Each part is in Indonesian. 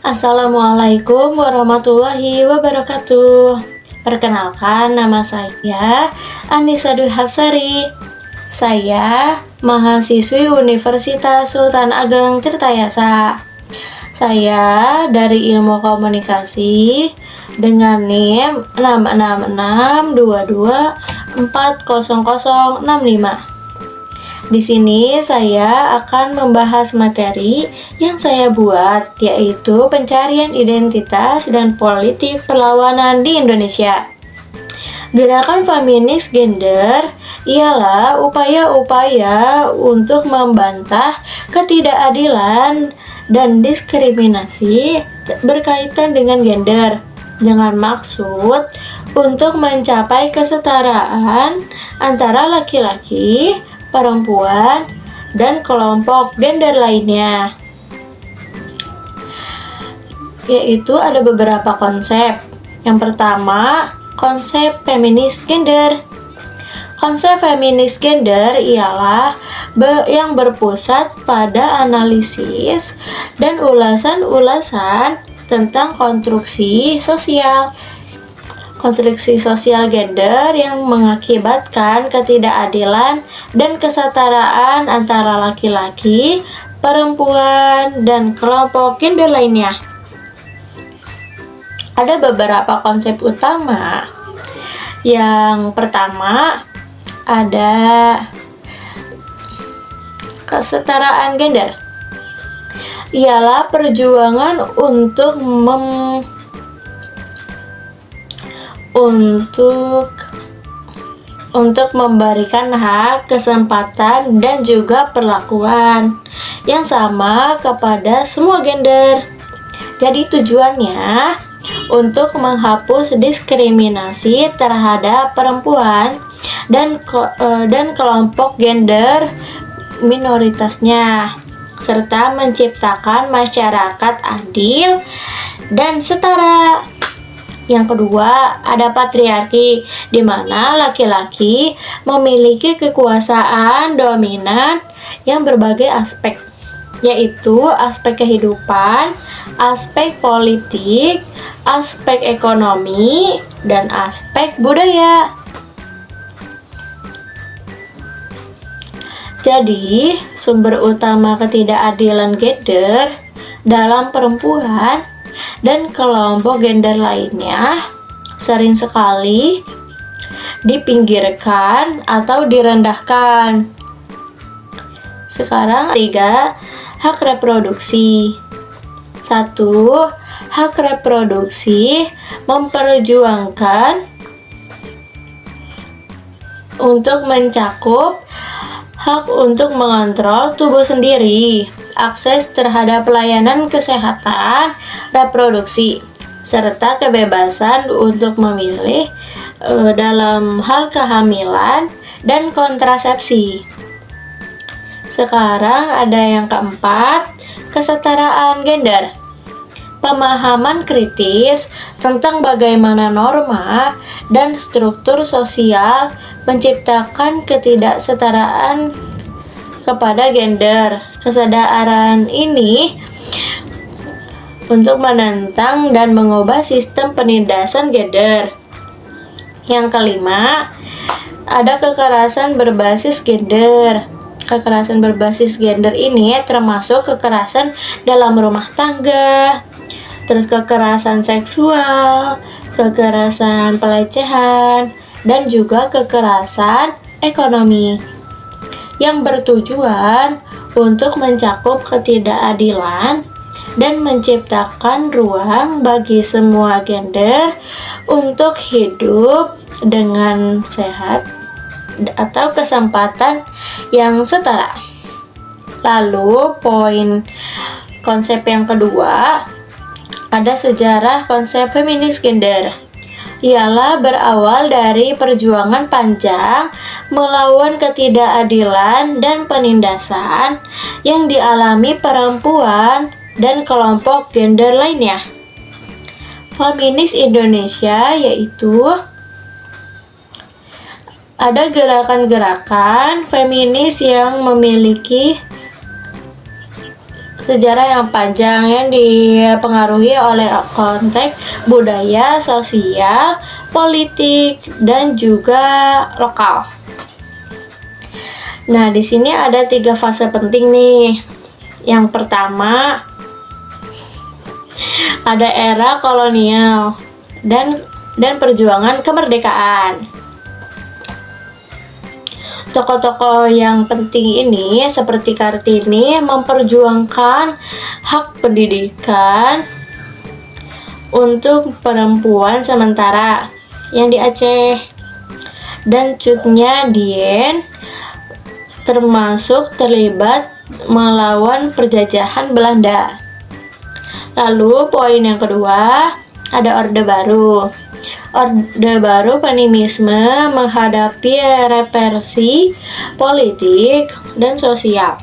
Assalamualaikum warahmatullahi wabarakatuh. Perkenalkan, nama saya Anissa Dwi Hapsari. Saya mahasiswi Universitas Sultan Ageng Tirtayasa. Saya dari Ilmu Komunikasi dengan NIM 66622400065. Di sini saya akan membahas materi yang saya buat, yaitu pencarian identitas dan politik perlawanan di Indonesia. Gerakan feminis gender ialah upaya-upaya untuk membantah ketidakadilan dan diskriminasi berkaitan dengan gender, dengan maksud untuk mencapai kesetaraan antara laki-laki, perempuan, dan kelompok gender lainnya. Yaitu ada beberapa konsep. Yang pertama, konsep feminis gender. Konsep feminis gender ialah yang berpusat pada analisis dan ulasan-ulasan tentang konstruksi sosial gender yang mengakibatkan ketidakadilan dan kesetaraan antara laki-laki, perempuan, dan kelompok gender lainnya. Ada beberapa konsep utama. Yang pertama ada kesetaraan gender. Ialah perjuangan untuk memberikan hak, kesempatan, dan juga perlakuan yang sama kepada semua gender. Jadi tujuannya untuk menghapus diskriminasi terhadap perempuan dan kelompok gender minoritasnya, serta menciptakan masyarakat adil dan setara. Yang kedua, ada patriarki, di mana laki-laki memiliki kekuasaan dominan yang berbagai aspek, yaitu aspek kehidupan, aspek politik, aspek ekonomi, dan aspek budaya. Jadi, sumber utama ketidakadilan gender dalam perempuan dan kelompok gender lainnya sering sekali dipinggirkan atau direndahkan. Sekarang 3, hak reproduksi. 1. Hak reproduksi memperjuangkan untuk mencakup hak untuk mengontrol tubuh sendiri, akses terhadap pelayanan kesehatan reproduksi, serta kebebasan untuk memilih dalam hal kehamilan dan kontrasepsi. Sekarang ada yang keempat, kesetaraan gender. Pemahaman kritis tentang bagaimana norma dan struktur sosial menciptakan ketidaksetaraan kepada gender. Kesadaran ini untuk menentang dan mengubah sistem penindasan gender. Yang kelima, ada kekerasan berbasis gender. Kekerasan berbasis gender ini termasuk kekerasan dalam rumah tangga, terus kekerasan seksual, kekerasan pelecehan, dan juga kekerasan ekonomi yang bertujuan untuk mencakup ketidakadilan dan menciptakan ruang bagi semua gender untuk hidup dengan sehat atau kesempatan yang setara. Lalu poin konsep yang kedua, ada sejarah konsep feminis gender. Ialah berawal dari perjuangan panjang melawan ketidakadilan dan penindasan yang dialami perempuan dan kelompok gender lainnya. Feminis Indonesia yaitu ada gerakan-gerakan feminis yang memiliki sejarah yang panjang yang dipengaruhi oleh konteks budaya, sosial, politik, dan juga lokal. Nah, di sini ada 3 fase penting nih. Yang pertama, ada era kolonial dan perjuangan kemerdekaan. Tokoh-tokoh yang penting ini seperti Kartini memperjuangkan hak pendidikan untuk perempuan sementara yang di Aceh, dan Cut Nyak Dien termasuk terlibat melawan penjajahan Belanda. Lalu poin yang kedua, ada Orde Baru. Orde Baru feminisme menghadapi represi politik dan sosial.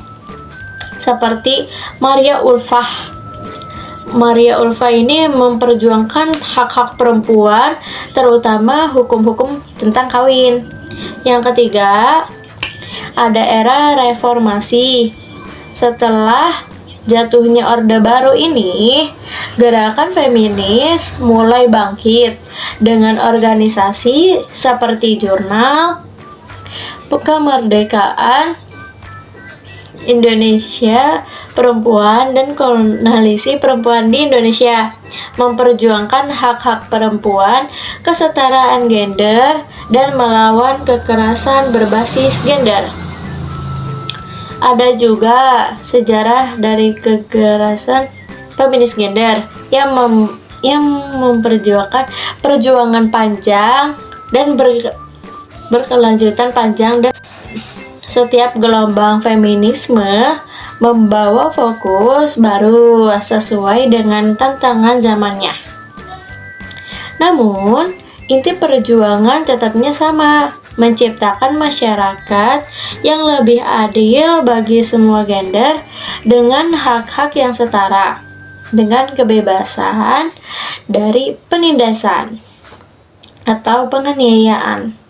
Seperti Maria Ulfah. Maria Ulfah ini memperjuangkan hak-hak perempuan, terutama hukum-hukum tentang kawin. Yang ketiga, ada era reformasi. Setelah jatuhnya Orde Baru ini, gerakan feminis mulai bangkit dengan organisasi seperti Jurnal Kemerdekaan Indonesia Perempuan dan Koalisi Perempuan di Indonesia, memperjuangkan hak-hak perempuan, kesetaraan gender, dan melawan kekerasan berbasis gender. Ada juga sejarah dari kekerasan feminis gender yang memperjuangkan perjuangan panjang dan berkelanjutan panjang, dan setiap gelombang feminisme membawa fokus baru sesuai dengan tantangan zamannya. Namun, inti perjuangan tetapnya sama, menciptakan masyarakat yang lebih adil bagi semua gender dengan hak-hak yang setara, dengan kebebasan dari penindasan atau penganiayaan.